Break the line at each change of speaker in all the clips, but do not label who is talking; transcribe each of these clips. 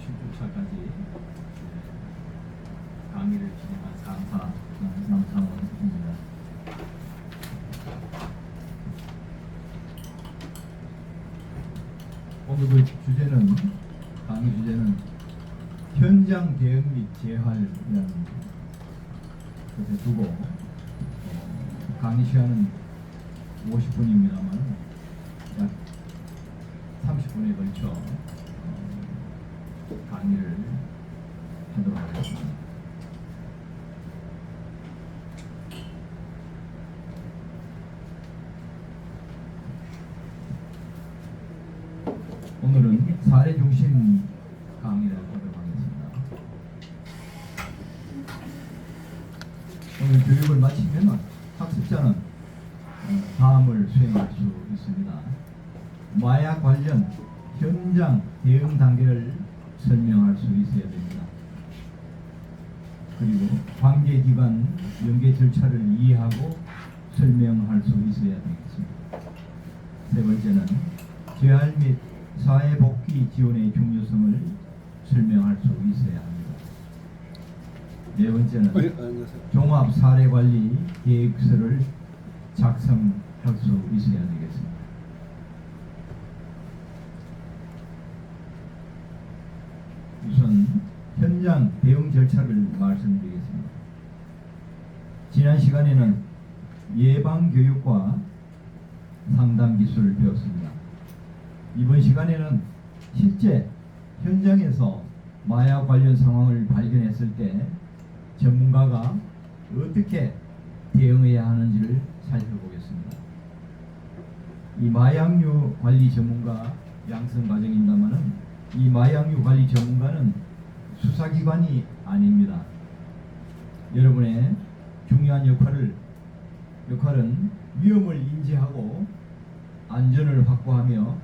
7주차까지 강의를 진행한 강사 남상원입니다. 오늘 그 주제는 강의 주제는 현장 대응 및 재활이라는 것에 두고 강의 시간은 50분입니다만 약 30분에 걸쳐 강의를 하도록 하겠습니다. 오늘은 사례 중심 강의를 하도록 하겠습니다. 오늘 교육을 마치면 학습자는 다음을 수행할 수 있습니다. 마약 관련 현장 대응 단계를 설명할 수 있어야 됩니다. 그리고 관계기관 연계 절차를 이해하고 설명할 수 있어야 되겠습니다. 세 번째는 재활 및 사회복귀 지원의 중요성을 설명할 수 있어야 합니다. 네 번째는 종합사례관리 계획서를 작성할 수 있어야 되겠습니다. 우선 현장 대응 절차를 말씀드리겠습니다. 지난 시간에는 예방교육과 상담기술을 배웠습니다. 이번 시간에는 실제 현장에서 마약 관련 상황을 발견했을 때 전문가가 어떻게 대응해야 하는지를 살펴보겠습니다. 이 마약류 관리 전문가 양성 과정입니다만은 이 마약류 관리 전문가는 수사기관이 아닙니다. 여러분의 중요한 역할은 위험을 인지하고 안전을 확보하며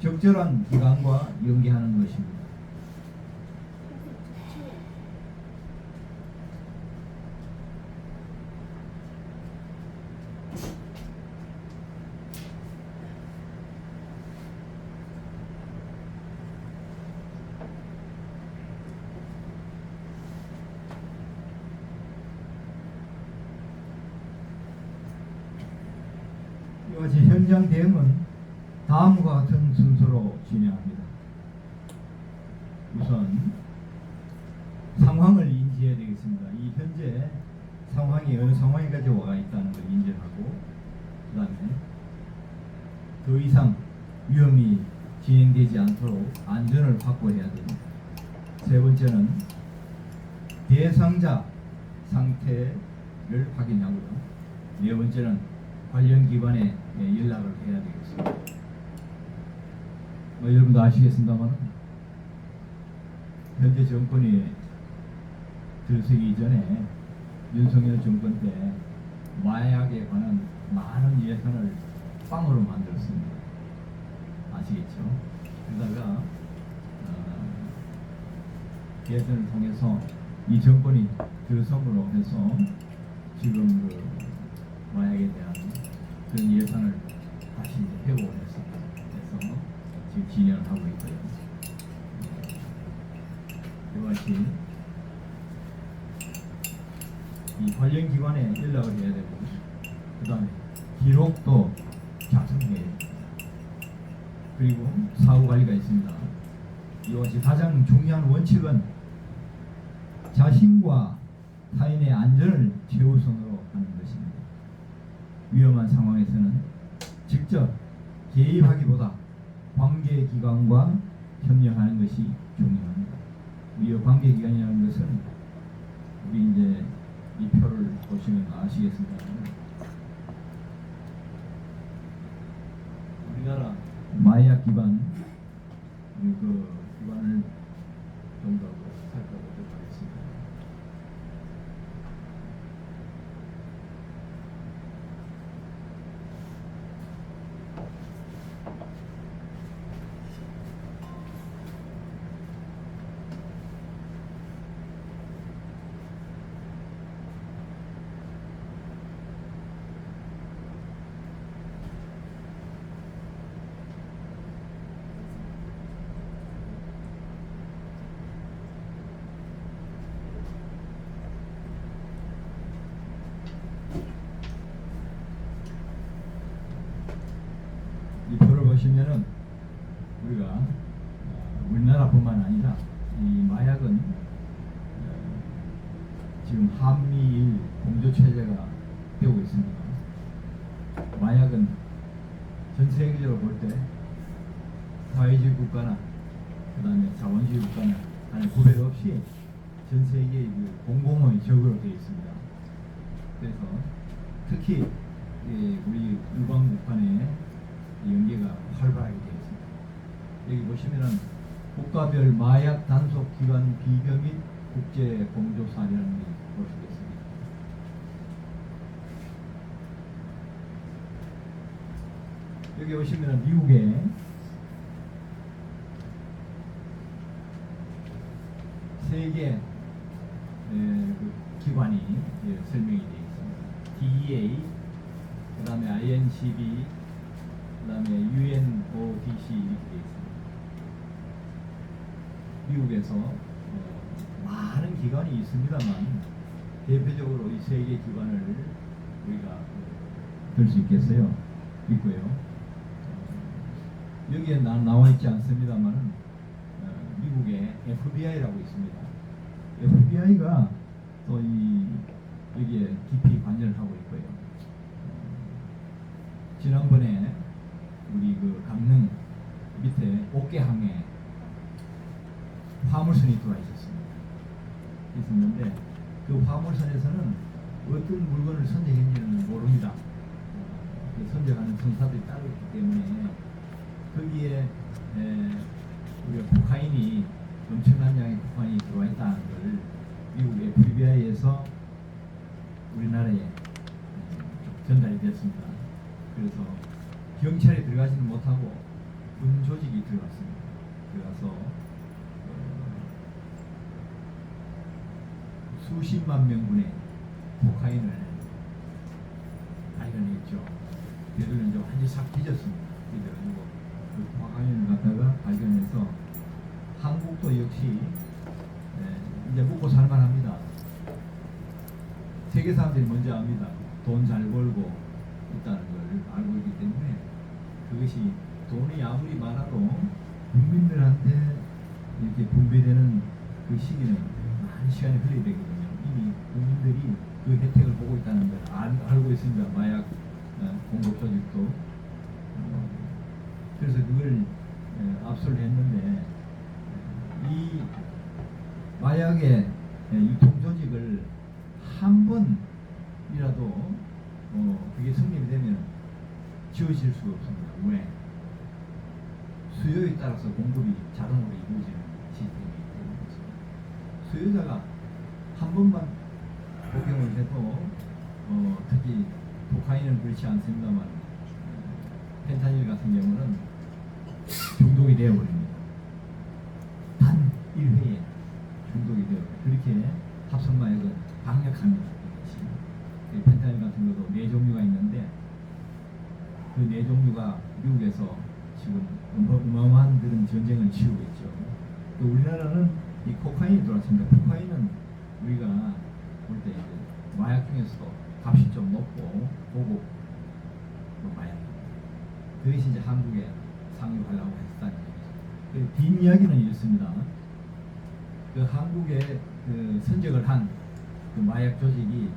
적절한 기관과 연계하는 것입니다. 이와 같이 현장 대응은 다음과 같은 순서로 진행합니다. 우선 상황을 인지해야 되겠습니다. 이 현재 상황이 어느 상황에까지 와 있다는 걸 인지하고, 그 다음에 더 이상 위험이 진행되지 않도록 안전을 확보해야 됩니다. 세 번째는 대상자 상태를 확인하고요. 네 번째는 관련 기관에 연락을 해야 되겠습니다. 여러분도 아시겠습니다만 현재 정권이 들어서기 전에 윤석열 정권 때 마약에 관한 많은 예산을 빵으로 만들었습니다. 아시겠죠? 그러다가 예산을 통해서 이 정권이 들어섬으로 해서 지금 그 마약에 대한 그런 예산을 다시 회복을 했습니다. 그래서 지금 진행을 하고 있고요. 이와 같이 이 관련 기관에 연락을 해야 되고, 그 다음에 기록도 작성해야 됩니다. 그리고 사후 관리가 있습니다. 이와 같이 가장 중요한 원칙은 자신과 타인의 안전을 최우선으로 하는 것입니다. 위험한 상황에서는 직접 개입하기보다 관계기관과 협력하는 것이 중요합니다. 이 관계기관이라는 것은 우리 이제 이 표를 보시면 아시겠습니다. 우리나라 마약 기반 그 기관을 좀 더 살펴보도록 하겠습니다. 보시면은 우리가 우리나라뿐만 아니라 이 마약은 지금 한미일 공조 체제가 되고 있습니다. 마약은 전 세계적으로 볼 때 사회주의 국가나 그다음에 자본주의 국가나 간에 구별 없이 전 세계의 그 공공의 적으로 되어 있습니다. 그래서 특히 우리 일광국 간의 연계가 활발하게 되어 있습니다. 여기 보시면은 국가별 마약 단속 기관 비교 및 국제 공조 사례라는 게 볼 수 있습니다. 여기 보시면은 미국의 세계 그 기관이 설명이 되어 있습니다. DEA, 그 다음에 INCB, 그 다음에 UNODC 이렇게 되어 있습니다. 미국에서 많은 기관이 있습니다만 대표적으로 이 세 개 기관을 우리가 들 수 있겠어요. 있고요. 여기에 나와 있지 않습니다만은 미국의 FBI라고 있습니다. FBI가 또 여기에 깊이 관여를 하고 있고요. 지난번에 우리 그 강릉 밑에 옥계항에 화물선이 들어와 있었는데 그 화물선에서는 어떤 물건을 선적했는지는 모릅니다. 선적하는 선사들이 따로 있기 때문에 거기에 우리가 코카인이 엄청난 양의 코카인이 들어와 있다는 걸 미국 FBI에서 우리나라에 전달이 됐습니다. 그래서 경찰이 들어가지는 못하고 군 조직이 들어갔습니다. 들어가서 수십만 명분의 코카인을 발견했죠. 얘들은 이제 완전히 싹 뒤졌습니다. 뒤져가지고 그 코카인을 갖다가 발견해서 한국도 역시 이제 먹고 살만합니다. 세계 사람들이 먼저 압니다. 돈 잘 벌고 있다는 걸 알고 있기 때문에 그것이 돈이 아무리 많아도 국민들한테 이렇게 분배되는 그 시기는 많은 시간이 흘러야 되거든요. 이미 국민들이 그 혜택을 보고 있다는 걸 알고 있습니다. 마약 공급 조직도. 그래서 그걸 압수를 했는데 이 마약의 유통 조직을 한 번이라도 그게 성립이 되면 지워질 수가 없습니다. 왜? 수요에 따라서 공급이 자동으로 이루어지는 시스템이기 때문에 수요자가 한 번만 복용을 해도 특히 코카인은 그렇지 않습니다만 펜타닐 같은 경우는 중독이 되어버립니다. 단 1회에 중독이 되어 그렇게 합성마약은 강력합니다. 펜타닐 같은 것도 4종류가 있는데 그 4종류가 미국에서 지금 어마어마한 그런 전쟁을 치르고 있죠. 또 우리나라는 이 코카인이 들어왔습니다. 코카인은 우리가 볼 때 마약 중에서도 값이 좀 높고 고급 마약입니다. 그것이 이제 한국에 상륙하려고 했다는 얘기죠. 뒷이야기는 이렇습니다. 그 한국에 그 선적을 한 그 마약 조직이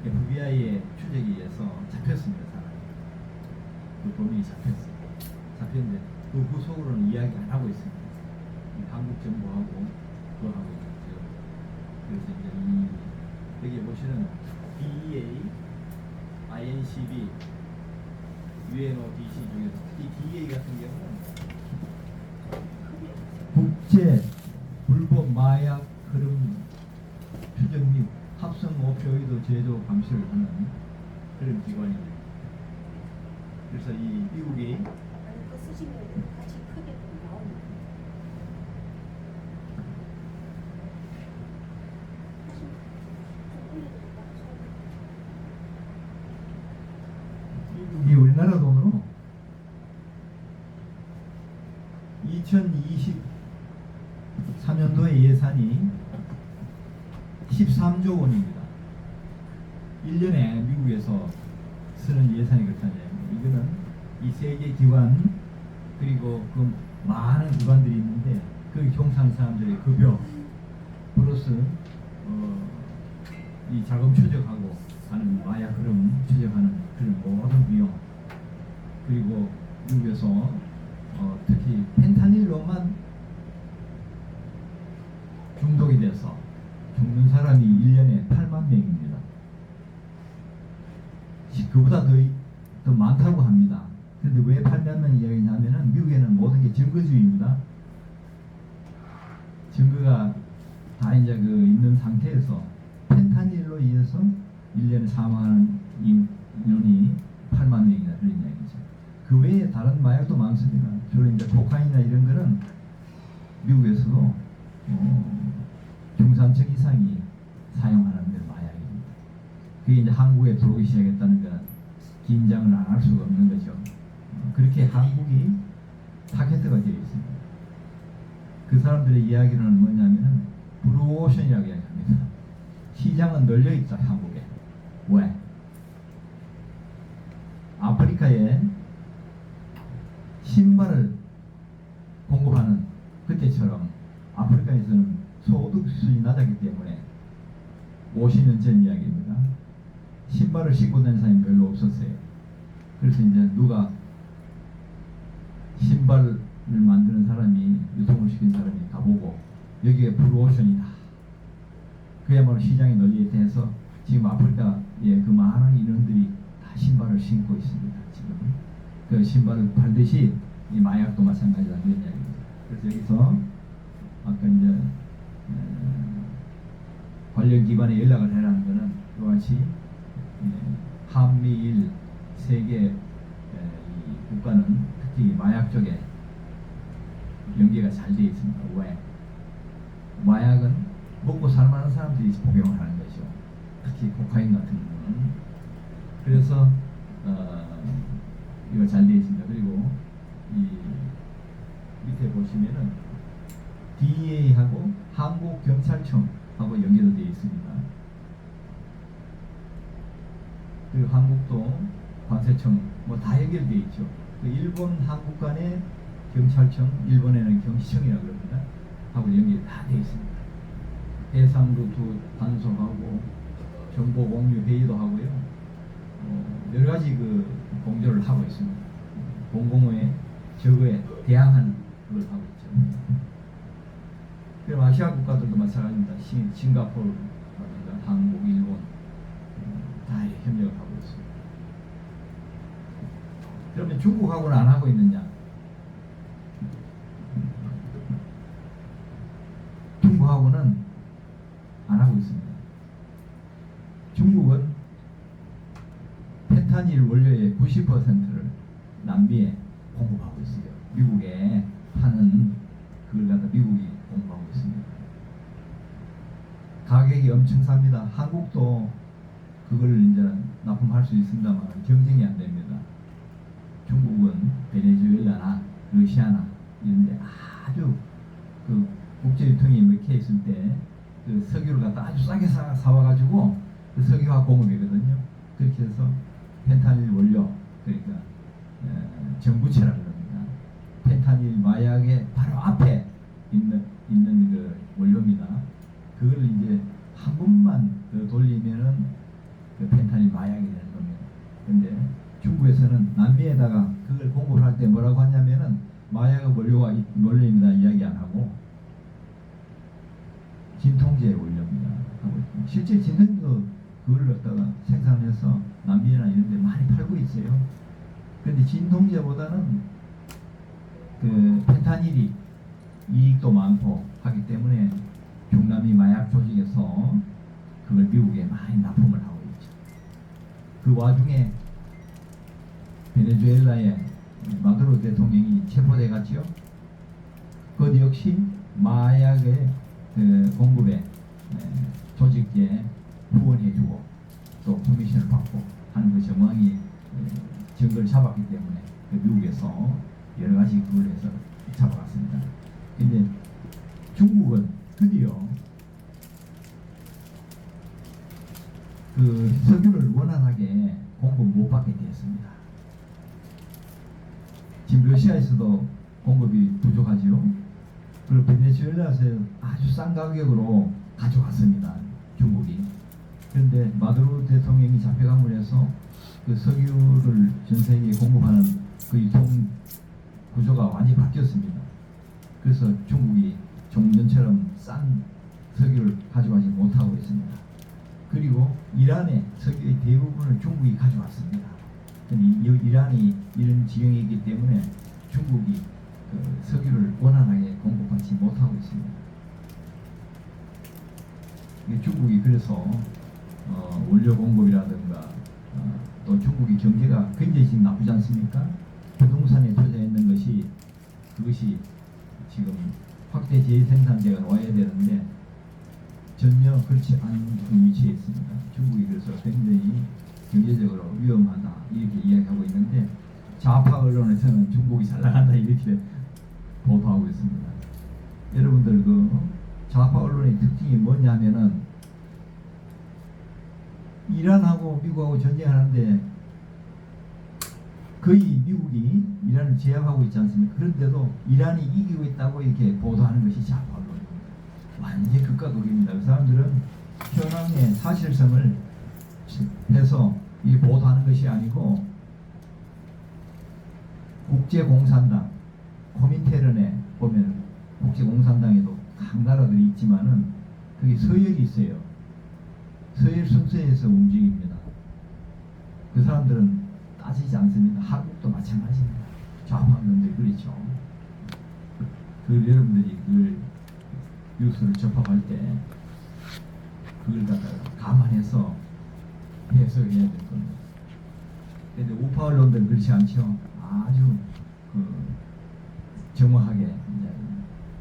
FBI의 추적에 의해서 잡혔습니다. 사람이. 그 범인이 잡혔어요. 잡혔는데 그 후속으로는 이야기 안 하고 있습니다. 한국 정부하고 그거 하고 있죠. 그래서 이제 여기 보시는 DEA, INCB, UNODC 중에서 특히 DEA 같은 경우는 국제 불법 마약 흐름 추적 및 합성 오피오이드 제조 감시를 하는 그런 기관입니다. 그래서 이 미국이
그 쓰시면 같이 크게 나옵니다.
미국이 우리나라 돈으로 2023년도의 예산이 13조 원입니다. 1년에 미국에서 쓰는 예산이 그렇다는 얘기입니다. 이거는 이 세 개 기관 그리고 그 많은 기관들이 있는데 그 종사하는 사람들의 급여 플러스 이 자금 추적하고 하는 마약 흐름 추적하는 그런 모든 비용 그리고 미국에서 특히 펜타닐로만 중독이 돼서 죽는 사람이 1년에 8만 명입니다. 그보다 더 많다고 합니다. 그런데 왜 8만 명이냐면은 미국에는 모든 게 증거주의입니다. 증거가 다 이제 그 있는 상태에서 펜타닐로 인해서 1년에 사망하는 인원이 8만 명이다 그런 이야기죠. 그 외에 다른 마약도 많습니다. 주로 이제 코카인이나 이런 거는 미국에서도 중산층 이상이 사용하는 마약입니다. 그게 이제 한국에 들어오기 시작했다는 건 긴장을 안 할 수가 없는 거죠. 그렇게 한국이 타겟트가 되어 있습니다. 그 사람들의 이야기는 뭐냐면은 블루오션이라고 이야기합니다. 시장은 널려 있다 한국에. 왜? 아프리카에 신발을 공급하는 그때처럼 아프리카에서는 소득 수준이 낮았기 때문에 50년 전 이야기입니다. 신발을 신고 다니는 사람이 별로 없었어요. 그래서 이제 누가 신발을 만드는 사람이 유통을 시킨 사람이 가보고 여기에 블루오션이다. 그야말로 시장이 널리돼서 지금 아프리카의 그 많은 인원들이 다 신발을 신고 있습니다. 지금 그 신발을 팔듯이 이 마약도 마찬가지라는 이야기입니다. 그래서 여기서 아까 이제 관련 기관에 연락을 해라는 것은 이와 같이 한미일 세계 이 국가는 특히 마약 쪽에 연계가 잘 되어 있습니다. 왜? 마약은 먹고 살만한 사람들이 복용을 하는 것이죠. 특히 코카인 같은 경우는. 그래서 이거 잘 되어 있습니다. 그리고 이 밑에 보시면은 DEA하고 한국경찰청하고 연계도 되어 있습니다. 그리고 한국도 관세청 뭐 다 연결되어 있죠. 그 일본 한국 간의 경찰청, 일본에는 경시청이라고 그럽니다. 하고 연결이 다 되어 있습니다. 해상루트 단속하고 정보 공유 회의도 하고요. 여러 가지 그 공조를 하고 있습니다. 공공의 저거에 대항하는 그걸 하고 있죠. 그럼 아시아 국가들도 마찬가지입니다. 싱가포르, 한국, 일본 다 협력을 하고 있습니다. 그러면 중국하고는 안 하고 있느냐? 중국하고는 안 하고 있습니다. 중국은 펜타닐 원료의 90%를 남미에 공급하고 있어요. 미국에 파는 그걸 갖다 미국이 공급하고 있습니다. 가격이 엄청 쌉니다. 한국도 그걸 이제 납품할 수 있습니다만 경쟁이 안 됩니다. 중국은 베네수엘라나 러시아나 이런데 아주 그 국제유통이 막혀 있을 때 그 석유를 갖다 아주 싸게 사와가지고 그 석유화 공업이거든요. 그렇게 해서 펜타닐 원료 그러니까 전구체라고 합니다. 펜타닐 마약의 바로 앞에 있는 그 원료입니다. 그걸 이제 한 번만 더 돌리면은 그 펜타닐 마약이 되는 겁니다. 근데 중국에서는 남미에다가 그걸 공급을 할 때 뭐라고 하냐면은 마약의 원료입니다 이야기 안 하고 진통제 원료입니다. 실제 진통제도 그걸 갖다가 생산해서 남미나 이런 데 많이 팔고 있어요. 그런데 진통제보다는 그 펜타닐이 이익도 많고 하기 때문에 중남미 마약 조직에서 그걸 미국에 많이 납품을 하고 있죠. 그 와중에 베네수엘라의 마두로 대통령이 체포돼 갔지요. 그것 역시 마약의 그 공급에 조직에 후원해주고 또 커미션을 받고 하는 그 정황이 증거를 잡았기 때문에 그 미국에서 여러 가지 그걸 해서 잡아갔습니다. 근데 중국은 드디어 그 석유를 원활하게 공급 못 받게 되었습니다. 지금 러시아에서도 공급이 부족하지요. 그리고 베네수엘라에서 아주 싼 가격으로 가져갔습니다. 중국이. 그런데 마두로 대통령이 잡혀감으로 해서 그 석유를 전 세계에 공급하는 그 유통 구조가 완전히 바뀌었습니다. 그래서 중국이 종전처럼 싼 석유를 가져가지 못하고 있습니다. 그리고 이란의 석유의 대부분을 중국이 가져왔습니다. 이란이 이런 지형이 있기 때문에 중국이 그 석유를 원활하게 공급받지 못하고 있습니다. 중국이 그래서 원료 공급이라든가 또 중국의 경제가 굉장히 지금 나쁘지 않습니까? 부동산에 투자했는 것이 그것이 지금 확대 재생산자가 와야 되는데 전혀 그렇지 않은 위치에 있습니다. 중국이 그래서 굉장히 경제적으로 위험하다 이렇게 이야기하고 있는데 좌파 언론에서는 중국이 잘 나간다 이렇게 보도하고 있습니다. 여러분들 그 좌파 언론의 특징이 뭐냐면은 이란하고 미국하고 전쟁하는데 거의 미국이 이란을 제압하고 있지 않습니까? 그런데도 이란이 이기고 있다고 이렇게 보도하는 것이 좌파 언론입니다. 완전히 극과 극입니다. 그 사람들은 현황의 사실성을 해서 이 보도하는 것이 아니고 국제공산당, 코민테른에 보면 국제공산당에도 각 나라들이 있지만은 거기 서열이 있어요. 서열 순서에서 움직입니다. 그 사람들은 따지지 않습니다. 한국도 마찬가지입니다. 좌파론들이 그렇죠. 그 여러분들이 그걸 뉴스를 접합할 때 그걸 갖다가 감안해서 해석해야 될 겁니다. 그런데 우파 언론들은 그렇지 않죠. 아주 그 정확하게 이제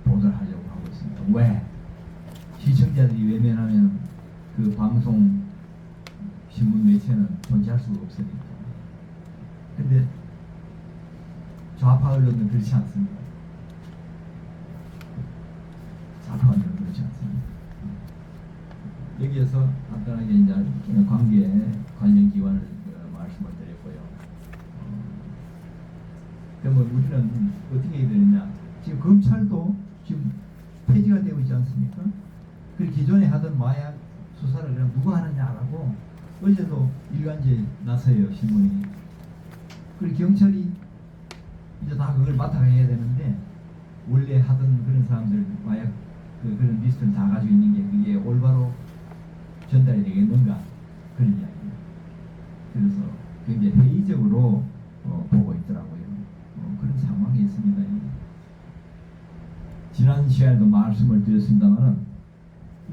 보도를 하려고 하고 있습니다. 왜? 시청자들이 외면하면 그 방송 신문 매체는 존재할 수가 없으니까. 근데 좌파 언론은 그렇지 않습니다. 좌파 언론은 그렇지 않습니다. 여기에서 간단하게 이제 관계 관련 기관을 말씀을 드렸고요. 그러면 우리는 어떻게 해야 되느냐? 지금 검찰도 지금 폐지가 되고 있지 않습니까? 그 기존에 하던 마약 수사를 그럼 누가 하느냐라고 어제도 일간지에 났어요, 신문이. 그리고 경찰이 이제 다 그걸 맡아가야 되는데 원래 하던 그런 사람들 마약 그런 리스트를 다 가지고 있는 게 그게 올바로 전달이 되겠는가 그런 이야기입니다. 그래서 굉장히 회의적으로 보고 있더라고요. 그런 상황이 있습니다. 지난 시간에도 말씀을 드렸습니다만은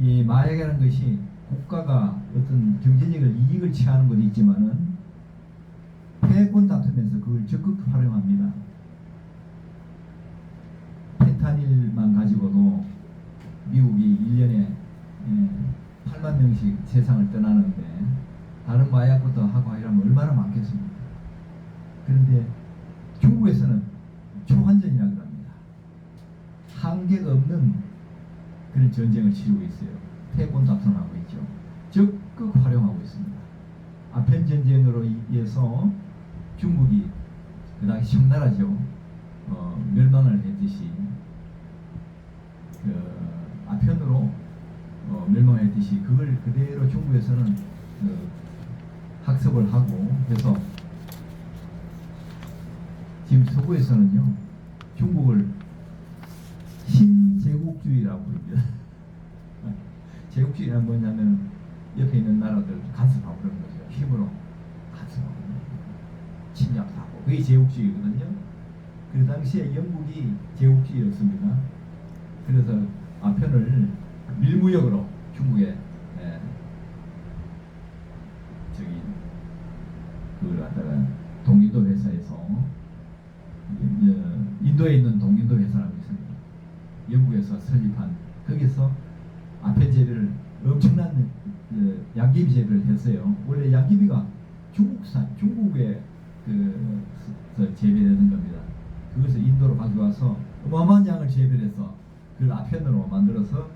이 마약이라는 것이 국가가 어떤 경제적인 이익을 취하는 것도 있지만은 패권 다투면서 그걸 적극 활용합니다. 펜타닐만 가지고도 미국이 1년에 8만 명씩 세상을 떠나는데 다른 마약부터 하고 하려면 얼마나 많겠습니까? 그런데 중국에서는 초환전이라고 합니다. 한계가 없는 그런 전쟁을 치르고 있어요. 패권 다툼하고 있죠. 적극 활용하고 있습니다. 아편 전쟁으로 인해서 중국이 그 당시 청나라죠. 멸망을 했듯이 그 아편으로 멸망했듯이 그걸 그대로 중국에서는 학습을 하고 해서 지금 서구에서는요 중국을 신제국주의라고 부릅니다. 제국주의란 뭐냐면 옆에 있는 나라들 간섭하고 그런 거죠. 힘으로 간섭하고 침략하고 그게 제국주의거든요. 그 당시에 영국이 제국주의였습니다. 그래서 아편을 밀무역으로 중국에 저기 그걸 갖다가 동인도 회사에서 인도에 있는 동인도 회사라고 있습니다. 영국에서 설립한 거기서 아편 재배를 엄청난 양귀비 재배를 했어요. 원래 양귀비가 중국에 재배되는 겁니다. 그것을 인도로 가져와서 어마어마한 양을 재배해서 그걸 아편으로 만들어서